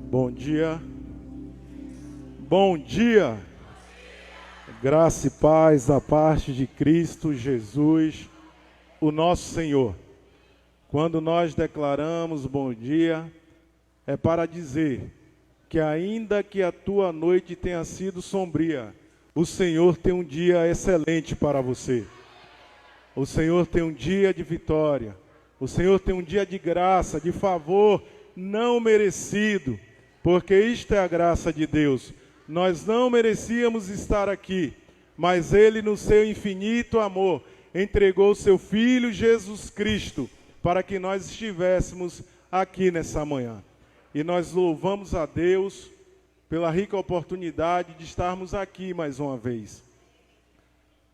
Bom dia. Bom dia. Graça e paz da parte de Cristo Jesus, o nosso Senhor. Quando nós declaramos bom dia, é para dizer que ainda que a tua noite tenha sido sombria, o Senhor tem um dia excelente para você. O Senhor tem um dia de vitória. O Senhor tem um dia de graça, de favor não merecido. Porque isto é a graça de Deus. Nós não merecíamos estar aqui, mas Ele, no seu infinito amor, entregou o seu Filho Jesus Cristo para que nós estivéssemos aqui nessa manhã. E nós louvamos a Deus pela rica oportunidade de estarmos aqui mais uma vez.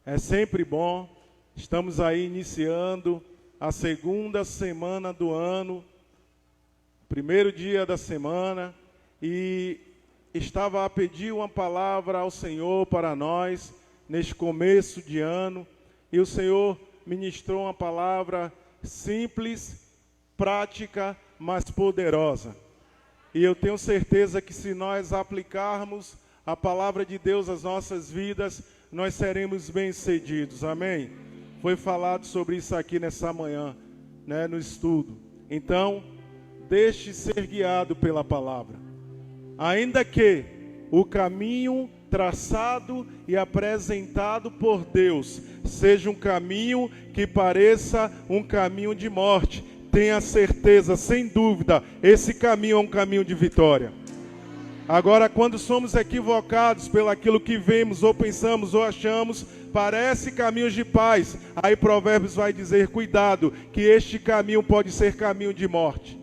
É sempre bom, estamos aí iniciando a segunda semana do ano, primeiro dia da semana, e estava a pedir uma palavra ao Senhor para nós, neste começo de ano, e o Senhor ministrou uma palavra simples, prática, mas poderosa. E eu tenho certeza que se nós aplicarmos a palavra de Deus às nossas vidas, nós seremos bem-sucedidos, amém? Foi falado sobre isso aqui nessa manhã, né, no estudo. Então, deixe ser guiado pela palavra. Ainda que o caminho traçado e apresentado por Deus seja um caminho que pareça um caminho de morte, tenha certeza, sem dúvida, esse caminho é um caminho de vitória. Agora, quando somos equivocados pelo aquilo que vemos, ou pensamos, ou achamos, parece caminhos de paz. Aí Provérbios vai dizer, cuidado, que este caminho pode ser caminho de morte.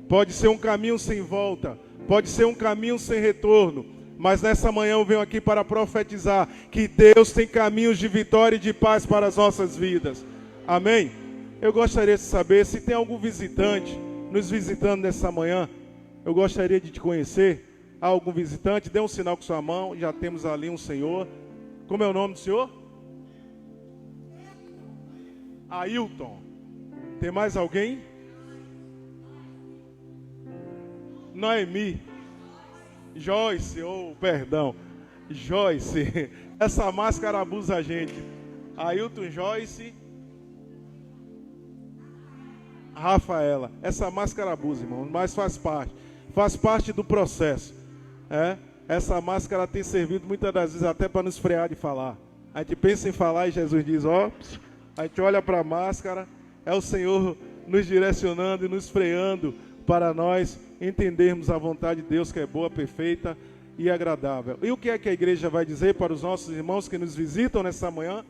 Pode ser um caminho sem volta. Pode ser um caminho sem retorno, mas nessa manhã eu venho aqui para profetizar que Deus tem caminhos de vitória e de paz para as nossas vidas. Amém? Eu gostaria de saber se tem algum visitante nos visitando nessa manhã. Eu gostaria de te conhecer. Há algum visitante? Dê um sinal com sua mão. Já temos ali um senhor. Como é o nome do senhor? Ailton. Tem mais alguém? Noemi, Joyce, perdão, Joyce, essa máscara abusa a gente. Ailton, Joyce, Rafaela, essa máscara abusa, irmão, mas faz parte do processo. Essa máscara tem servido muitas das vezes até para nos frear de falar. A gente pensa em falar e Jesus diz, A gente olha para a máscara, é o Senhor nos direcionando e nos freando para nós entendermos a vontade de Deus, que é boa, perfeita e agradável. E o que é que a igreja vai dizer para os nossos irmãos que nos visitam nessa manhã?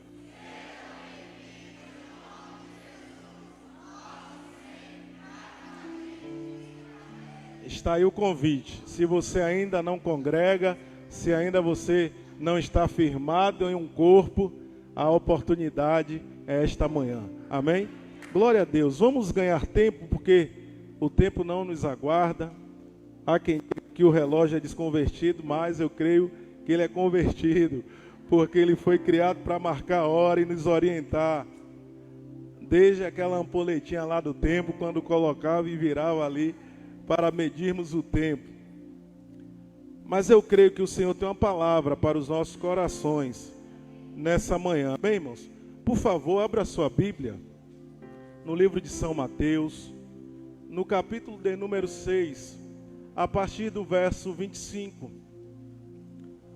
Está aí o convite. Se você ainda não congrega, se ainda você não está firmado em um corpo, a oportunidade é esta manhã. Amém? Glória a Deus. Vamos ganhar tempo, porque o tempo não nos aguarda. Há quem diga que o relógio é desconvertido, mas eu creio que ele é convertido, porque ele foi criado para marcar a hora e nos orientar. Desde aquela ampoletinha lá do tempo, quando colocava e virava ali, para medirmos o tempo. Mas eu creio que o Senhor tem uma palavra para os nossos corações nessa manhã. Amém, irmãos? Por favor, abra sua Bíblia no livro de São Mateus, no capítulo de número 6, a partir do verso 25.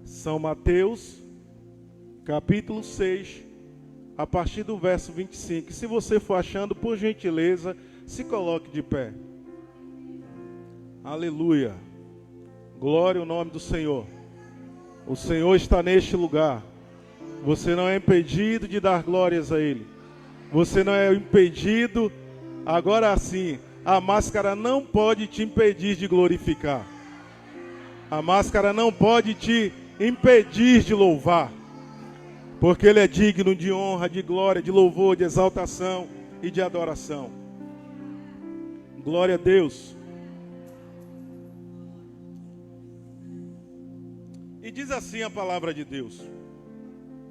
São Mateus, capítulo 6, a partir do verso 25. Se você for achando, por gentileza, se coloque de pé. Aleluia. Glória ao nome do Senhor. O Senhor está neste lugar. Você não é impedido de dar glórias a Ele. Você não é impedido. Agora sim, a máscara não pode te impedir de glorificar. A máscara não pode te impedir de louvar. Porque Ele é digno de honra, de glória, de louvor, de exaltação e de adoração. Glória a Deus. E diz assim a palavra de Deus,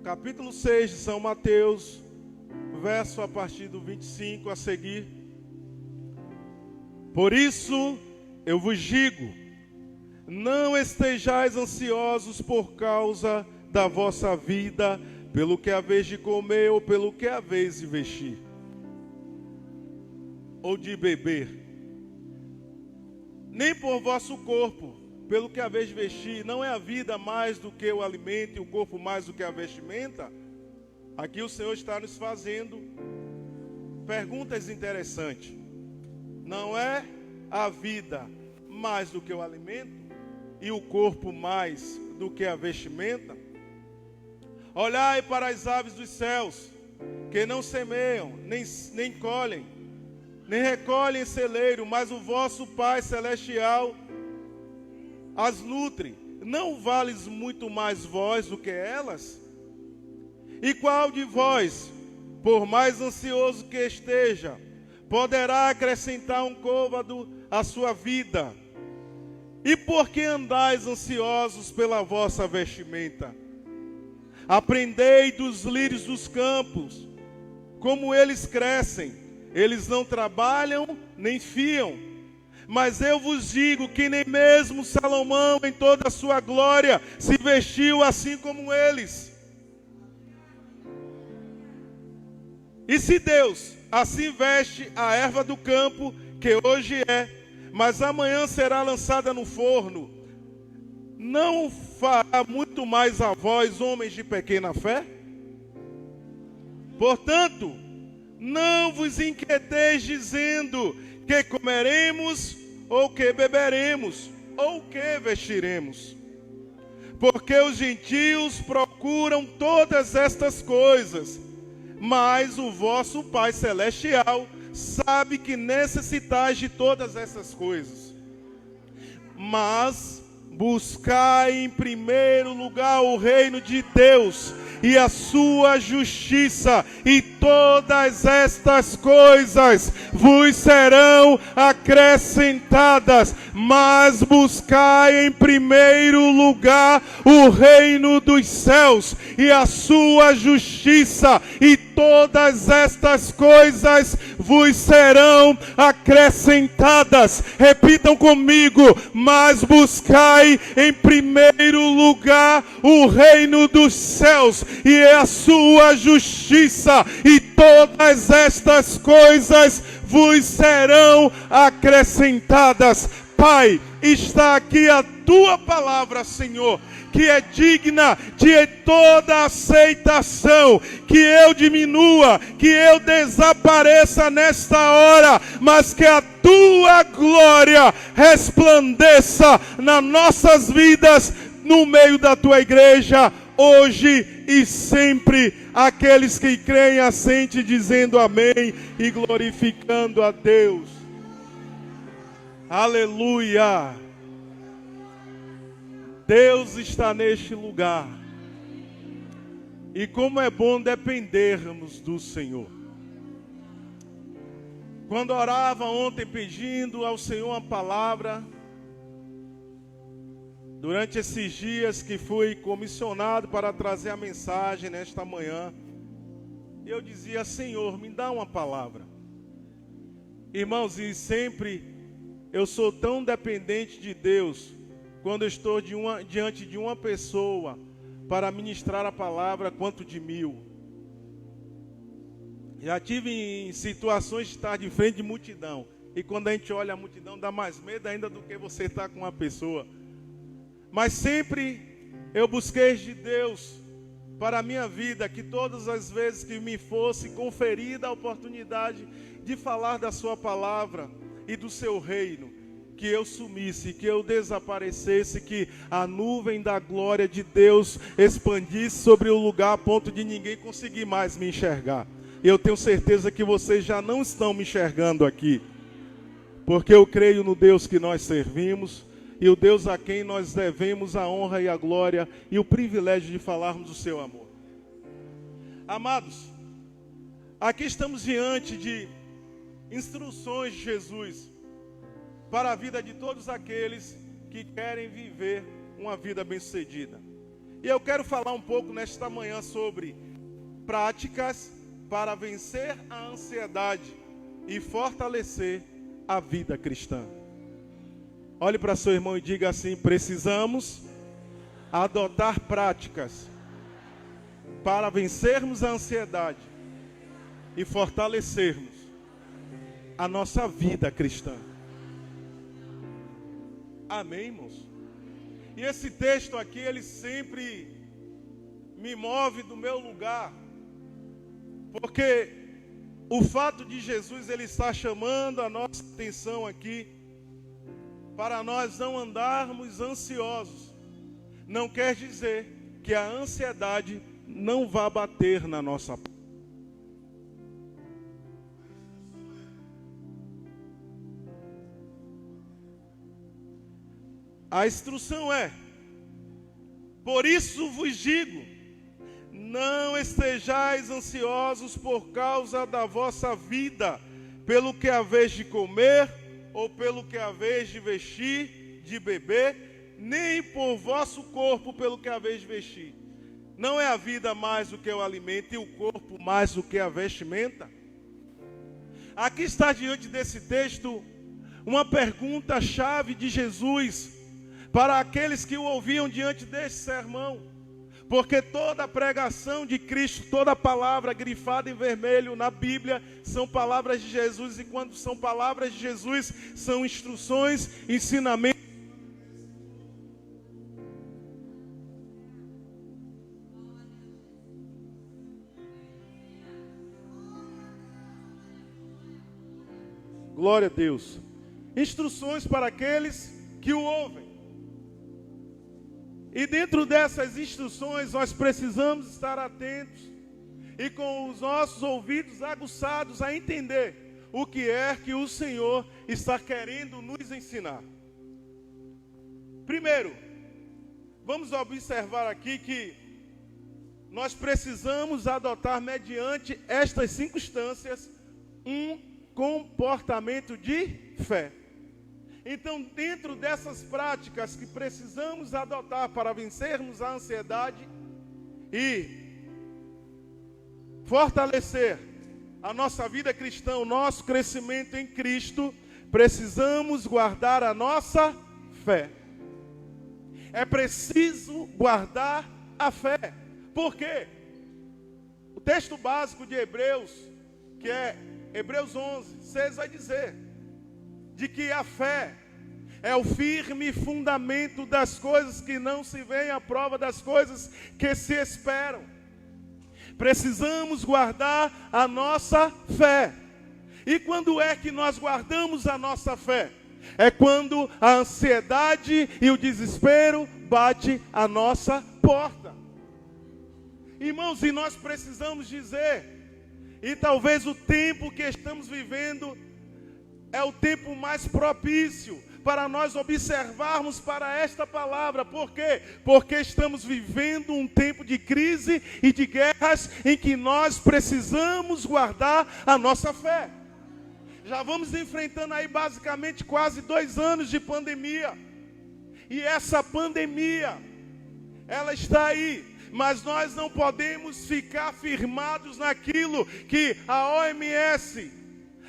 capítulo 6 de São Mateus, verso a partir do 25 a seguir. Por isso eu vos digo, não estejais ansiosos por causa da vossa vida, pelo que haveis de comer ou pelo que haveis de vestir, ou de beber, nem por vosso corpo, pelo que haveis de vestir. Não é a vida mais do que o alimento e o corpo mais do que a vestimenta? Aqui o Senhor está nos fazendo perguntas interessantes. Não é a vida mais do que o alimento e o corpo mais do que a vestimenta? Olhai para as aves dos céus, que não semeiam, nem colhem, nem recolhem em celeiro, mas o vosso Pai Celestial as nutre. Não vales muito mais vós do que elas? E qual de vós, por mais ansioso que esteja, poderá acrescentar um côvado à sua vida? E por que andais ansiosos pela vossa vestimenta? Aprendei dos lírios dos campos, como eles crescem. Eles não trabalham nem fiam. Mas eu vos digo que nem mesmo Salomão, em toda a sua glória, se vestiu assim como eles. E se Deus assim veste a erva do campo, que hoje é, mas amanhã será lançada no forno, não fará muito mais a vós, homens de pequena fé? Portanto, não vos inquieteis dizendo que comeremos, ou que beberemos, ou que vestiremos. Porque os gentios procuram todas estas coisas, mas o vosso Pai Celestial sabe que necessitais de todas essas coisas. Mas buscai em primeiro lugar o reino de Deus e a sua justiça, e todas estas coisas vos serão acrescentadas. Mas buscai em primeiro lugar o reino dos céus e a sua justiça, e todas estas coisas vos serão acrescentadas. Repitam comigo: mas buscai em primeiro lugar o reino dos céus e a sua justiça, e todas estas coisas vos serão acrescentadas. Pai, está aqui a tua palavra, Senhor, que é digna de toda aceitação, que eu diminua, que eu desapareça nesta hora, mas que a tua glória resplandeça nas nossas vidas, no meio da tua igreja, hoje e sempre. Aqueles que creem, assente dizendo amém e glorificando a Deus. Aleluia. Deus está neste lugar. E como é bom dependermos do Senhor. Quando orava ontem pedindo ao Senhor uma palavra, durante esses dias que fui comissionado para trazer a mensagem nesta manhã, eu dizia: Senhor, me dá uma palavra. Irmãos, e sempre eu sou tão dependente de Deus, quando eu estou diante de uma pessoa para ministrar a palavra, quanto de 1000. Já tive em situações de estar de frente de multidão, e quando a gente olha a multidão, dá mais medo ainda do que você estar com uma pessoa. Mas sempre eu busquei de Deus para a minha vida, que todas as vezes que me fosse conferida a oportunidade de falar da sua palavra e do seu reino, que eu sumisse, que eu desaparecesse, que a nuvem da glória de Deus expandisse sobre o lugar a ponto de ninguém conseguir mais me enxergar. Eu tenho certeza que vocês já não estão me enxergando aqui, porque eu creio no Deus que nós servimos, e o Deus a quem nós devemos a honra e a glória e o privilégio de falarmos do seu amor. Amados, aqui estamos diante de instruções de Jesus para a vida de todos aqueles que querem viver uma vida bem-sucedida. E eu quero falar um pouco nesta manhã sobre práticas para vencer a ansiedade e fortalecer a vida cristã. Olhe para seu irmão e diga assim: precisamos adotar práticas para vencermos a ansiedade e fortalecermos a nossa vida cristã. Amém, irmãos? E esse texto aqui, ele sempre me move do meu lugar, porque o fato de Jesus, ele está chamando a nossa atenção aqui, para nós não andarmos ansiosos. Não quer dizer que a ansiedade não vá bater na nossa porta. A instrução é: por isso vos digo, não estejais ansiosos por causa da vossa vida, pelo que haveis de comer, ou pelo que haveis de vestir, de beber, nem por vosso corpo pelo que haveis de vestir. Não é a vida mais do que o alimento e o corpo mais do que a vestimenta? Aqui está diante desse texto uma pergunta-chave de Jesus para aqueles que o ouviam diante desse sermão. Porque toda a pregação de Cristo, toda a palavra grifada em vermelho na Bíblia são palavras de Jesus. E quando são palavras de Jesus, são instruções, ensinamentos. Glória a Deus. Instruções para aqueles que o ouvem. E dentro dessas instruções nós precisamos estar atentos e com os nossos ouvidos aguçados a entender o que é que o Senhor está querendo nos ensinar. Primeiro, vamos observar aqui que nós precisamos adotar, mediante estas circunstâncias, um comportamento de fé. Então, dentro dessas práticas que precisamos adotar para vencermos a ansiedade e fortalecer a nossa vida cristã, o nosso crescimento em Cristo, precisamos guardar a nossa fé. É preciso guardar a fé. Por quê? O texto básico de Hebreus, que é Hebreus 11:6, vai dizer de que a fé É o firme fundamento das coisas que não se veem, a prova das coisas que se esperam. Precisamos guardar a nossa fé. E quando é que nós guardamos a nossa fé? É quando a ansiedade e o desespero bate à nossa porta. Irmãos, e nós precisamos dizer, e talvez o tempo que estamos vivendo é o tempo mais propício para nós observarmos para esta palavra. Por quê? Porque estamos vivendo um tempo de crise e de guerras em que nós precisamos guardar a nossa fé. Já vamos enfrentando aí basicamente quase 2 anos de pandemia. E essa pandemia, ela está aí. Mas nós não podemos ficar firmados naquilo que a OMS,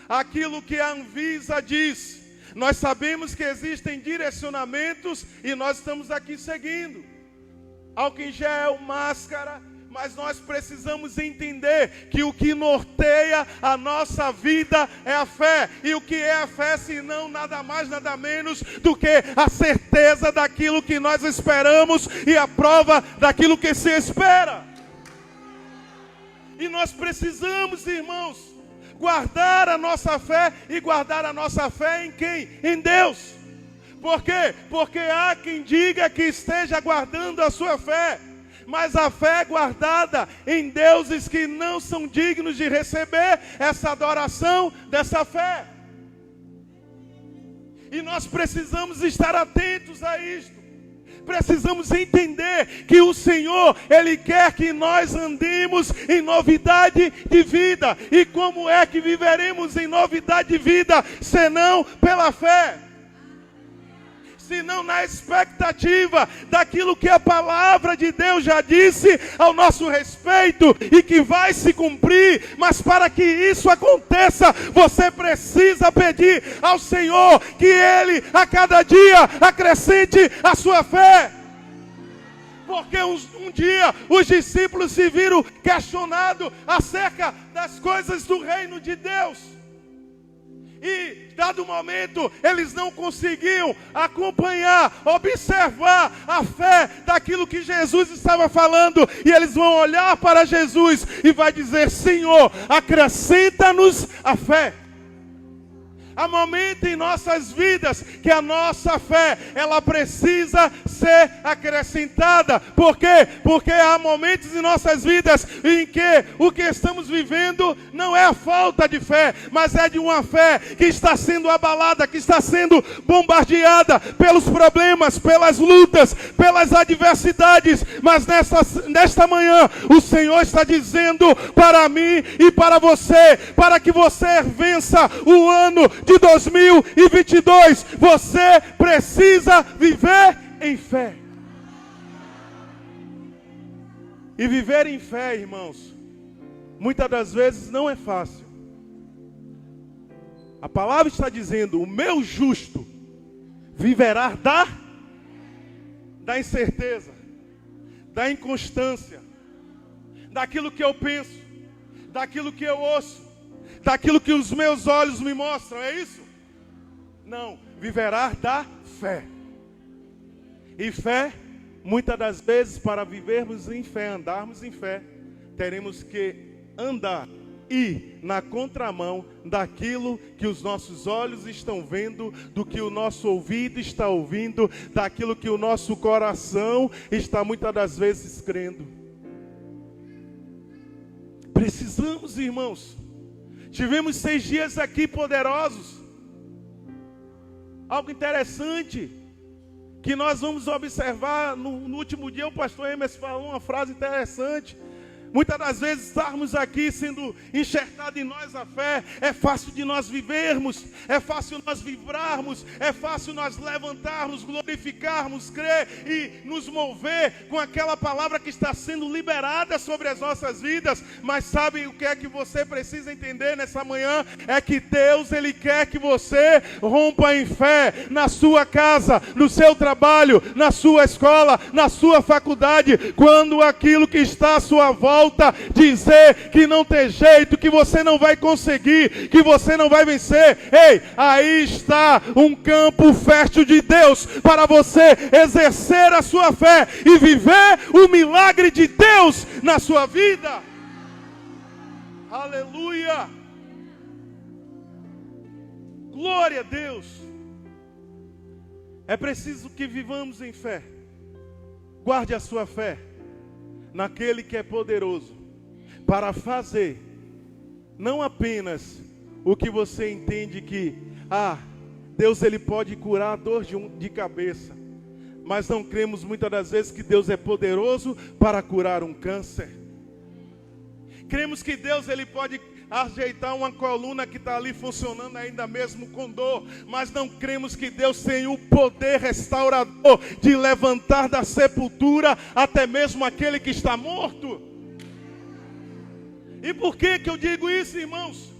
aquilo que a Anvisa diz. Nós sabemos que existem direcionamentos e nós estamos aqui seguindo. Álcool em gel, máscara, mas nós precisamos entender que o que norteia a nossa vida é a fé. E o que é a fé, senão nada mais, nada menos do que a certeza daquilo que nós esperamos e a prova daquilo que se espera. E nós precisamos, irmãos, guardar a nossa fé. E guardar a nossa fé em quem? Em Deus. Por quê? Porque há quem diga que esteja guardando a sua fé, mas a fé é guardada em deuses que não são dignos de receber essa adoração dessa fé. E nós precisamos estar atentos a isto. Precisamos entender que o Senhor, Ele quer que nós andemos em novidade de vida. E como é que viveremos em novidade de vida, senão pela fé? Senão na expectativa daquilo que a palavra de Deus já disse ao nosso respeito e que vai se cumprir. Mas para que isso aconteça, você precisa pedir ao Senhor que Ele a cada dia acrescente a sua fé. Porque um dia os discípulos se viram questionados acerca das coisas do reino de Deus. E, dado momento, eles não conseguiam acompanhar, observar a fé daquilo que Jesus estava falando. E eles vão olhar para Jesus e vai dizer: Senhor, acrescenta-nos a fé. Há momentos em nossas vidas que a nossa fé, ela precisa ser acrescentada. Por quê? Porque há momentos em nossas vidas em que o que estamos vivendo não é a falta de fé, mas é de uma fé que está sendo abalada, que está sendo bombardeada pelos problemas, pelas lutas, pelas adversidades. Mas nesta manhã, o Senhor está dizendo para mim e para você, para que você vença o ano de 2022, você precisa viver em fé. E viver em fé, irmãos, muitas das vezes não é fácil. A palavra está dizendo: o meu justo viverá da incerteza, da inconstância, daquilo que eu penso, daquilo que eu ouço, daquilo que os meus olhos me mostram, é isso? Não, viverá da fé. E fé, muitas das vezes, para vivermos em fé, andarmos em fé, teremos que andar e na contramão daquilo que os nossos olhos estão vendo, do que o nosso ouvido está ouvindo, daquilo que o nosso coração está muitas das vezes crendo. Precisamos, irmãos. Tivemos 6 dias aqui poderosos. Algo interessante que nós vamos observar no último dia. O pastor Emerson falou uma frase interessante. Muitas das vezes estarmos aqui sendo enxertado em nós a fé, é fácil de nós vivermos, é fácil nós vibrarmos, é fácil nós levantarmos, glorificarmos, crer e nos mover com aquela palavra que está sendo liberada sobre as nossas vidas. Mas sabe o que é que você precisa entender nessa manhã? É que Deus, Ele quer que você rompa em fé na sua casa, no seu trabalho, na sua escola, na sua faculdade, quando aquilo que está à sua volta volta dizer que não tem jeito, que você não vai conseguir, que você não vai vencer. Ei, aí está um campo fértil de Deus para você exercer a sua fé e viver o milagre de Deus na sua vida. Aleluia! Glória a Deus! É preciso que vivamos em fé. Guarde a sua fé naquele que é poderoso para fazer não apenas o que você entende que Deus ele pode curar a dor de cabeça, mas não cremos muitas das vezes que Deus é poderoso para curar um câncer. Cremos que Deus ele pode ajeitar uma coluna que está ali funcionando ainda mesmo com dor, mas não cremos que Deus tem o poder restaurador de levantar da sepultura até mesmo aquele que está morto. E por que eu digo isso, irmãos?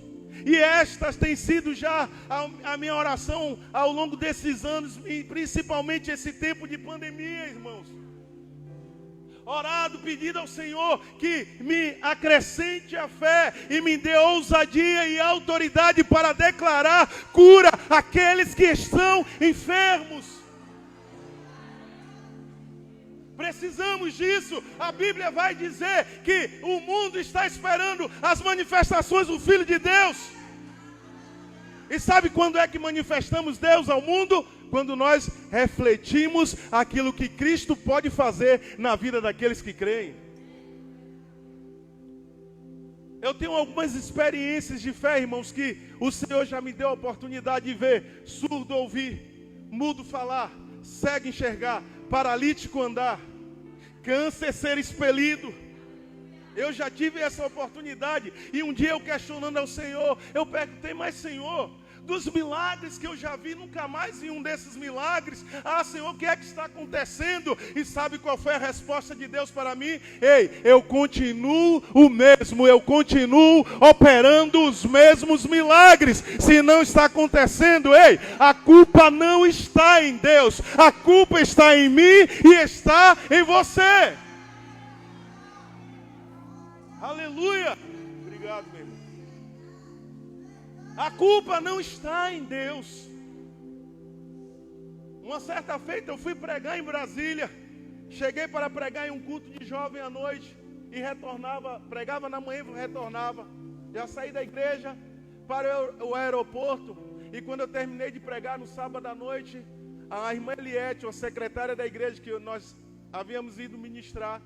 E estas tem sido já a minha oração ao longo desses anos, e principalmente esse tempo de pandemia, irmãos. Orado, pedido ao Senhor que me acrescente a fé e me dê ousadia e autoridade para declarar cura àqueles que estão enfermos. Precisamos disso. A Bíblia vai dizer que o mundo está esperando as manifestações do Filho de Deus. E sabe quando é que manifestamos Deus ao mundo? Quando nós refletimos aquilo que Cristo pode fazer na vida daqueles que creem. Eu tenho algumas experiências de fé, irmãos, que o Senhor já me deu a oportunidade de ver surdo ouvir, mudo falar, cego enxergar, paralítico andar, câncer ser expelido. Eu já tive essa oportunidade. E um dia eu questionando ao Senhor, eu perguntei, mas Senhor, dos milagres que eu já vi, nunca mais vi um desses milagres. Senhor, o que é que está acontecendo? E sabe qual foi a resposta de Deus para mim? Ei, eu continuo o mesmo, eu continuo operando os mesmos milagres. Se não está acontecendo, ei, a culpa não está em Deus, a culpa está em mim e está em você. Aleluia. Obrigado, meu irmão. A culpa não está em Deus. Uma certa feita eu fui pregar em Brasília. Cheguei para pregar em um culto de jovem à noite. E retornava, pregava na manhã e retornava. Já saí da igreja para o aeroporto. E quando eu terminei de pregar no sábado à noite, a irmã Eliette, a secretária da igreja que nós havíamos ido ministrar,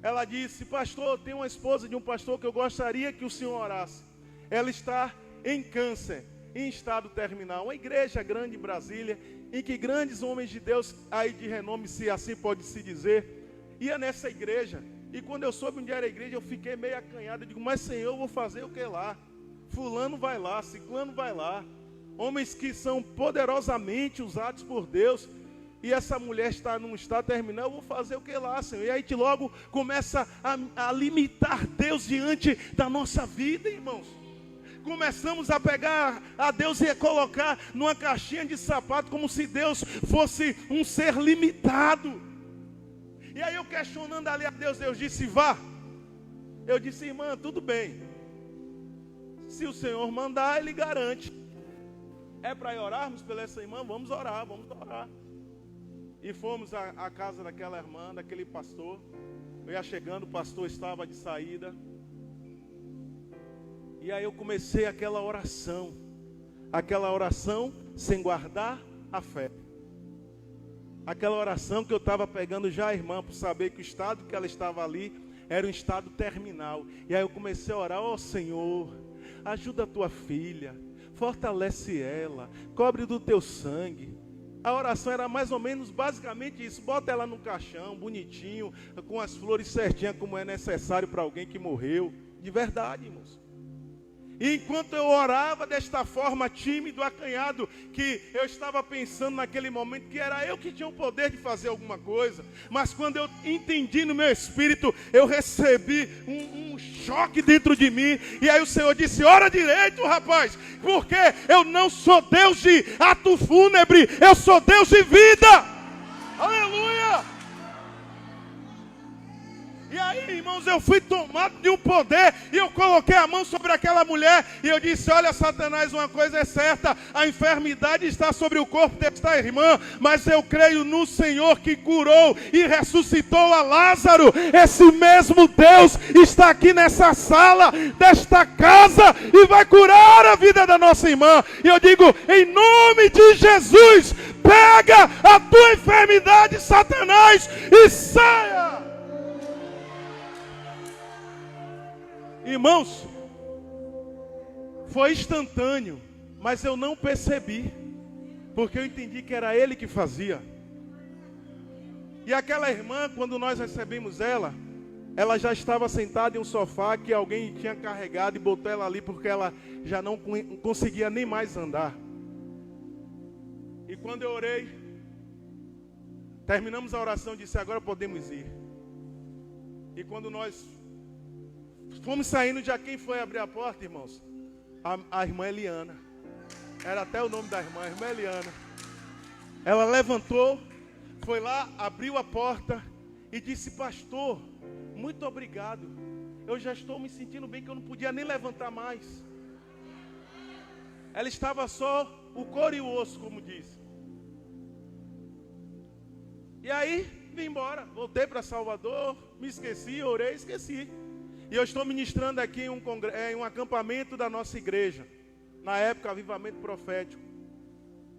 ela disse, pastor, tem uma esposa de um pastor que eu gostaria que o senhor orasse. Ela está em câncer, em estado terminal. Uma igreja grande em Brasília, em que grandes homens de Deus, aí de renome, se assim pode se dizer, ia nessa igreja. E quando eu soube onde era a igreja, eu fiquei meio acanhado. Eu digo, mas Senhor, eu vou fazer o que lá? Fulano vai lá, ciclano vai lá. Homens que são poderosamente usados por Deus. E essa mulher está num estado terminal, eu vou fazer o que lá, Senhor? E aí a gente logo começa a limitar Deus diante da nossa vida, irmãos. Começamos a pegar a Deus e a colocar numa caixinha de sapato, como se Deus fosse um ser limitado. E aí eu questionando ali a Deus, Deus disse, vá. Eu disse, irmã, tudo bem. Se o Senhor mandar, Ele garante. É para orarmos pela essa irmã? Vamos orar, vamos orar. E fomos à casa daquela irmã, daquele pastor. Eu ia chegando, o pastor estava de saída. E aí eu comecei aquela oração sem guardar a fé. Aquela oração que eu estava pegando já a irmã, por saber que o estado que ela estava ali era um estado terminal. E aí eu comecei a orar, ó Senhor, ajuda a tua filha, fortalece ela, cobre do teu sangue. A oração era mais ou menos basicamente isso, bota ela no caixão, bonitinho, com as flores certinhas como é necessário para alguém que morreu. De verdade, irmãos. E enquanto eu orava desta forma, tímido, acanhado, que eu estava pensando naquele momento que era eu que tinha o poder de fazer alguma coisa. Mas quando eu entendi no meu espírito, eu recebi um choque dentro de mim. E aí o Senhor disse, ora direito, rapaz, porque eu não sou Deus de ato fúnebre, eu sou Deus de vida. Aleluia! E aí, irmãos, eu fui tomado de um poder e eu coloquei a mão sobre aquela mulher e eu disse: olha, Satanás, uma coisa é certa, a enfermidade está sobre o corpo desta irmã, mas eu creio no Senhor que curou e ressuscitou a Lázaro. Esse mesmo Deus está aqui nessa sala, desta casa, e vai curar a vida da nossa irmã. E eu digo, em nome de Jesus, pega a tua enfermidade, Satanás, e saia. Irmãos, foi instantâneo, mas eu não percebi, porque eu entendi que era ele que fazia. E aquela irmã, quando nós recebemos ela já estava sentada em um sofá que alguém tinha carregado e botou ela ali porque ela já não conseguia nem mais andar. E quando eu orei, terminamos a oração, disse: agora podemos ir. E quando nós fomos saindo, já quem foi abrir a porta, irmãos? A irmã Eliana. Era até o nome da irmã, a irmã Eliana. Ela levantou, foi lá, abriu a porta e disse: pastor, muito obrigado. Eu já estou me sentindo bem, que eu não podia nem levantar mais. Ela estava só o couro e o osso, como diz. E aí, vim embora, voltei para Salvador, me esqueci, orei, esqueci. E eu estou ministrando aqui em um acampamento da nossa igreja. Na época, avivamento profético.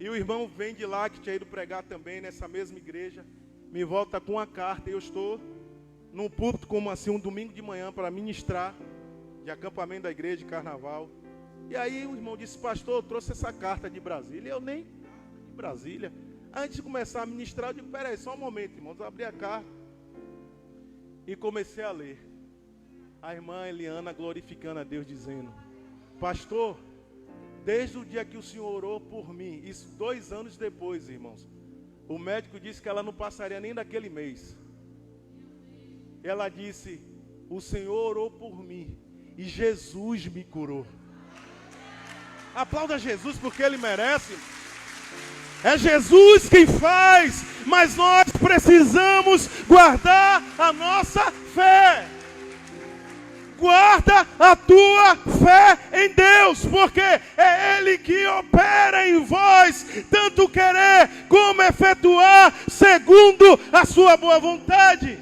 E o irmão vem de lá, que tinha ido pregar também nessa mesma igreja, me volta com uma carta. E eu estou num púlpito, como assim, um domingo de manhã, para ministrar de acampamento da igreja de carnaval. E aí o irmão disse: pastor, eu trouxe essa carta de Brasília. E eu nem de Brasília. Antes de começar a ministrar, eu digo: peraí, só um momento, irmãos. Eu abri a carta e comecei a ler. A irmã Eliana glorificando a Deus, dizendo: pastor, desde o dia que o senhor orou por mim, isso 2 anos depois, irmãos, o médico disse que ela não passaria nem daquele mês. Ela disse: o senhor orou por mim e Jesus me curou. Aplauda Jesus, porque ele merece. É Jesus quem faz, mas nós precisamos guardar a nossa fé. Guarda a tua fé em Deus, porque é Ele que opera em vós, tanto querer como efetuar, segundo a sua boa vontade.